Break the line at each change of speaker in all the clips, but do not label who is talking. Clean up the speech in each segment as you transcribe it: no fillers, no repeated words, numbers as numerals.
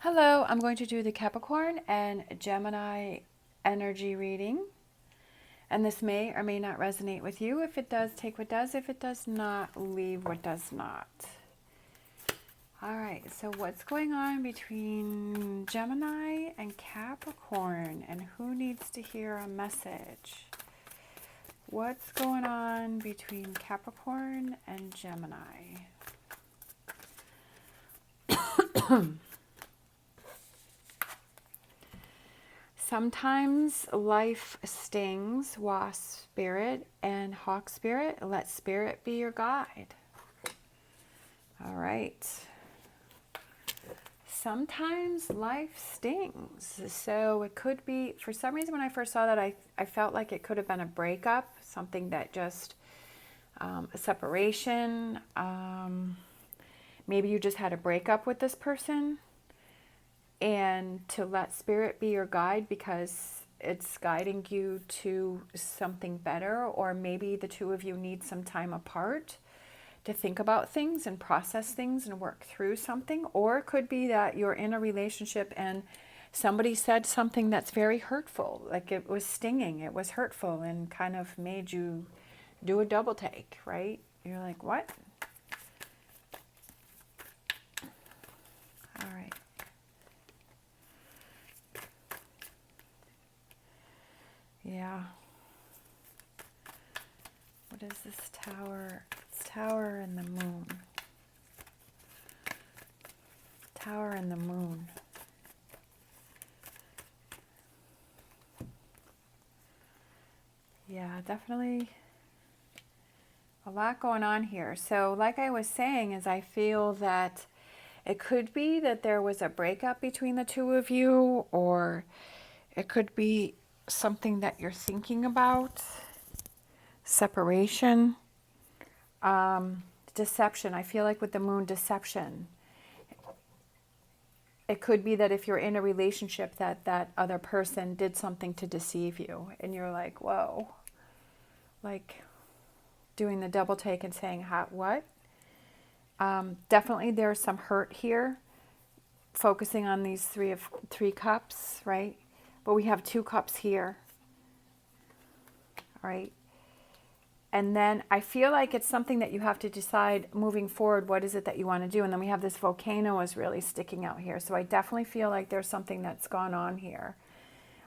Hello, I'm going to do the Capricorn and Gemini energy reading. And this may or may not resonate with you. If it does, take what does. If it does not, leave what does not. All right, so what's going on between Gemini and Capricorn? And who needs to hear a message? What's going on between Capricorn and Gemini? Sometimes life stings, wasp spirit and hawk spirit. Let spirit be your guide. All right. Sometimes life stings. So it could be, for some reason when I first saw that, I felt like it could have been a breakup, something that just, a separation. Maybe you just had a breakup with this person. And to let spirit be your guide because it's guiding you to something better, or maybe the two of you need some time apart to think about things and process things and work through something. Or it could be that you're in a relationship and somebody said something that's very hurtful, like it was stinging, it was hurtful, and kind of made you do a double take, right? You're like, what? All right. Yeah. What is this tower? It's Tower and the Moon. Tower and the Moon. Yeah, definitely a lot going on here. So like I was saying, is I feel that it could be that there was a breakup between the two of you, or it could be something that you're thinking about. Separation. Deception. I feel like with the Moon, deception. It could be that if you're in a relationship that other person did something to deceive you, and you're like, whoa, like doing the double take and saying, what? Definitely there's some hurt here, focusing on these three cups, right? But we have 2 cups here, right? And then I feel like it's something that you have to decide moving forward, what is it that you want to do? And then we have this volcano is really sticking out here. So I definitely feel like there's something that's gone on here.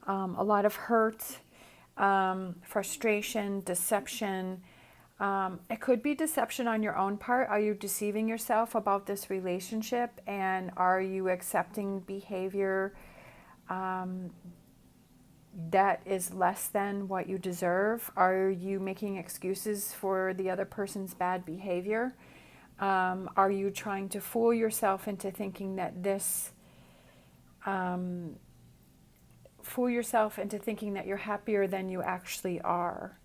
A lot of hurt, frustration, deception. It could be deception on your own part. Are you deceiving yourself about this relationship? And are you accepting behavior that is less than what you deserve? Are you making excuses for the other person's bad behavior? Are you trying to fool yourself into thinking that you're happier than you actually are?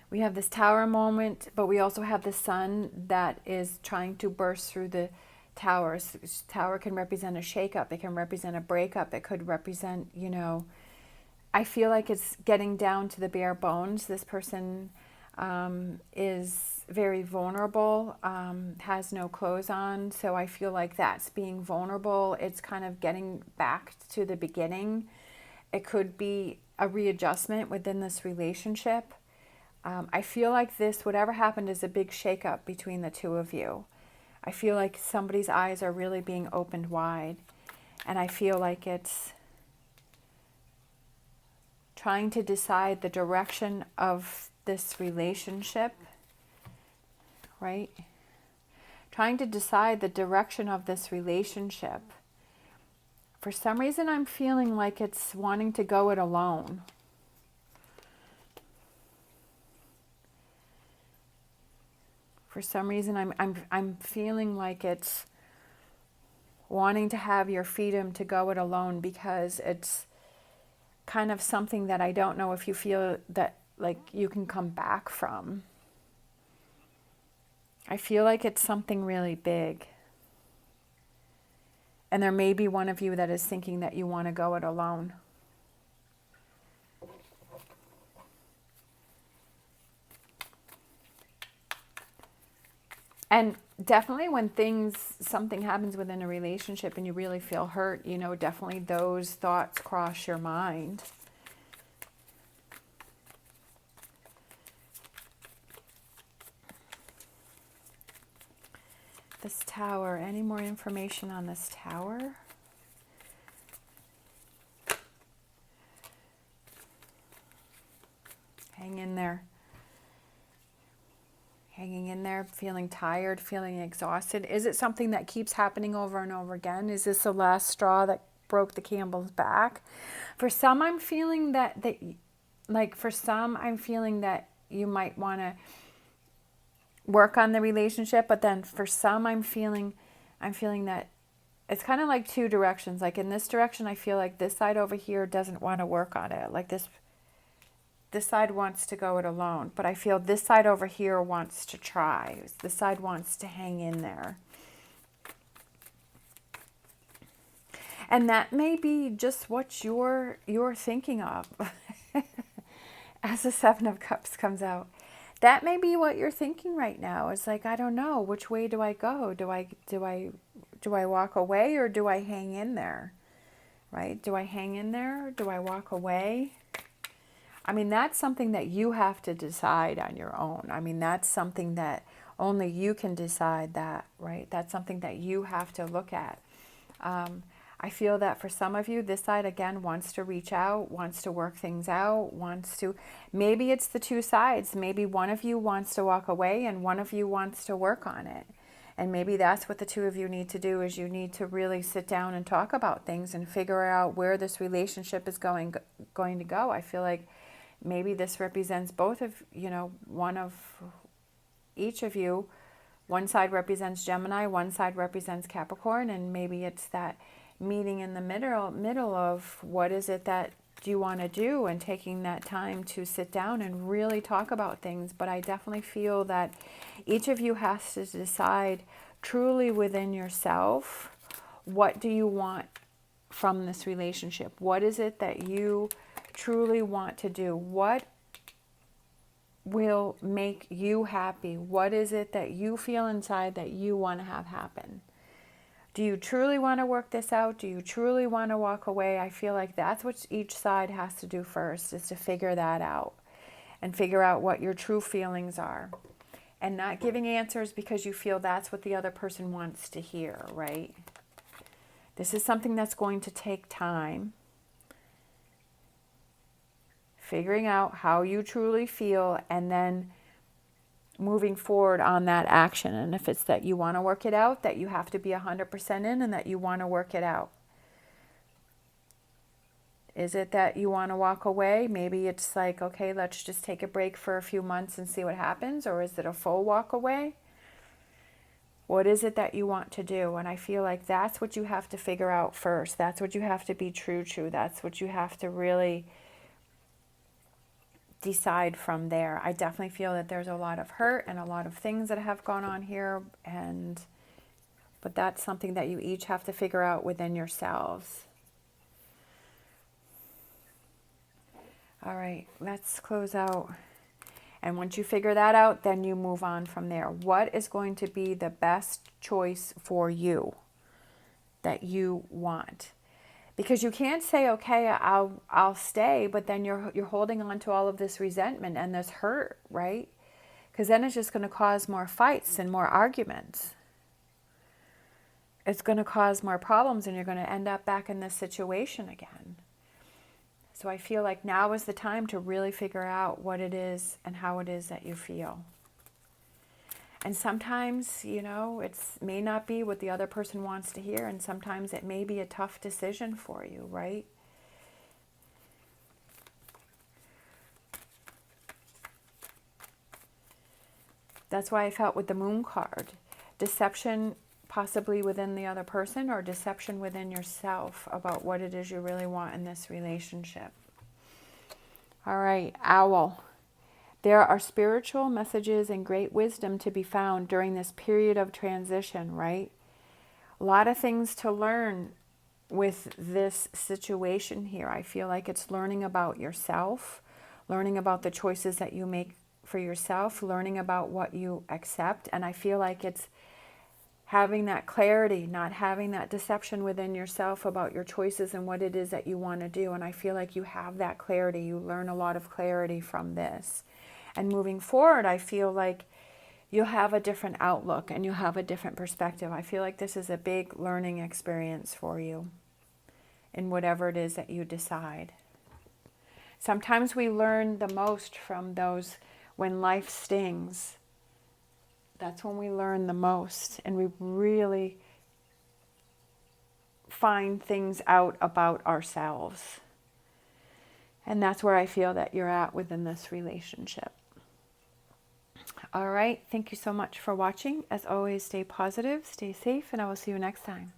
We have this tower moment, but we also have the sun that is trying to burst through the towers. Tower can represent a shakeup. It can represent a breakup. It could represent, I feel like it's getting down to the bare bones. This person is very vulnerable, has no clothes on. So I feel like that's being vulnerable. It's kind of getting back to the beginning. It could be a readjustment within this relationship. I feel like whatever happened is a big shakeup between the two of you. I feel like somebody's eyes are really being opened wide. And I feel like it's trying to decide the direction of this relationship, right? Trying to decide the direction of this relationship. For some reason, I'm feeling like it's wanting to go it alone. For some reason, I'm feeling like it's wanting to have your freedom to go it alone, because it's kind of something that I don't know if you feel that like you can come back from. I feel like it's something really big. And there may be one of you that is thinking that you want to go it alone. And definitely when something happens within a relationship and you really feel hurt, you know, definitely those thoughts cross your mind. This Tower, any more information on this Tower? Hang in there. Hanging in there, feeling tired, feeling exhausted. Is it something that keeps happening over and over again? Is this the last straw that broke the camel's back? For some, I'm feeling that I'm feeling that you might want to work on the relationship, but then for some, I'm feeling that it's kind of like two directions. Like in this direction, I feel like this side over here doesn't want to work on it. Like this side wants to go it alone, but I feel this side over here wants to try. This side wants to hang in there. And that may be just what you're thinking of. As the Seven of Cups comes out, that may be what you're thinking right now. It's like, I don't know, which way do I go? Do I walk away, or do I hang in there? Right? Do I hang in there? Do I walk away? I mean, that's something that you have to decide on your own. I mean, that's something that only you can decide that, right? That's something that you have to look at. I feel that for some of you, this side, again, wants to reach out, wants to work things out, maybe it's the two sides. Maybe one of you wants to walk away and one of you wants to work on it. And maybe that's what the two of you need to do, is you need to really sit down and talk about things and figure out where this relationship is going to go. I feel like maybe this represents both of, one of each of you. One side represents Gemini, one side represents Capricorn, and maybe it's that meeting in the middle of what is it that you want to do, and taking that time to sit down and really talk about things. But I definitely feel that each of you has to decide truly within yourself, what do you want from this relationship? What is it that you truly want to do? What will make you happy? What is it that you feel inside that you want to have happen? Do you truly want to work this out? Do you truly want to walk away? I feel like that's what each side has to do first, is to figure that out and figure out what your true feelings are, and not giving answers because you feel that's what the other person wants to hear, right? This is something that's going to take time. Figuring out how you truly feel, and then moving forward on that action. And if it's that you want to work it out, that you have to be 100% in, and that you want to work it out. Is it that you want to walk away? Maybe it's like, okay, let's just take a break for a few months and see what happens. Or is it a full walk away? What is it that you want to do? And I feel like that's what you have to figure out first. That's what you have to be true to. That's what you have to really decide from there. I definitely feel that there's a lot of hurt and a lot of things that have gone on here, but that's something that you each have to figure out within yourselves. All right, let's close out. And once you figure that out, then you move on from there. What is going to be the best choice for you that you want? Because you can't say, okay, I'll stay, but then you're holding on to all of this resentment and this hurt, right? Because then it's just going to cause more fights and more arguments. It's going to cause more problems, and you're going to end up back in this situation again. So I feel like now is the time to really figure out what it is and how it is that you feel. And sometimes, it may not be what the other person wants to hear, and sometimes it may be a tough decision for you, right? That's why I felt with the Moon card, deception possibly within the other person, or deception within yourself about what it is you really want in this relationship. All right, Owl. There are spiritual messages and great wisdom to be found during this period of transition, right? A lot of things to learn with this situation here. I feel like it's learning about yourself, learning about the choices that you make for yourself, learning about what you accept. And I feel like it's having that clarity, not having that deception within yourself about your choices and what it is that you want to do. And I feel like you have that clarity. You learn a lot of clarity from this. And moving forward, I feel like you'll have a different outlook and you'll have a different perspective. I feel like this is a big learning experience for you in whatever it is that you decide. Sometimes we learn the most from those when life stings. That's when we learn the most, and we really find things out about ourselves. And that's where I feel that you're at within this relationship. All right, thank you so much for watching. As always, stay positive, stay safe, and I will see you next time.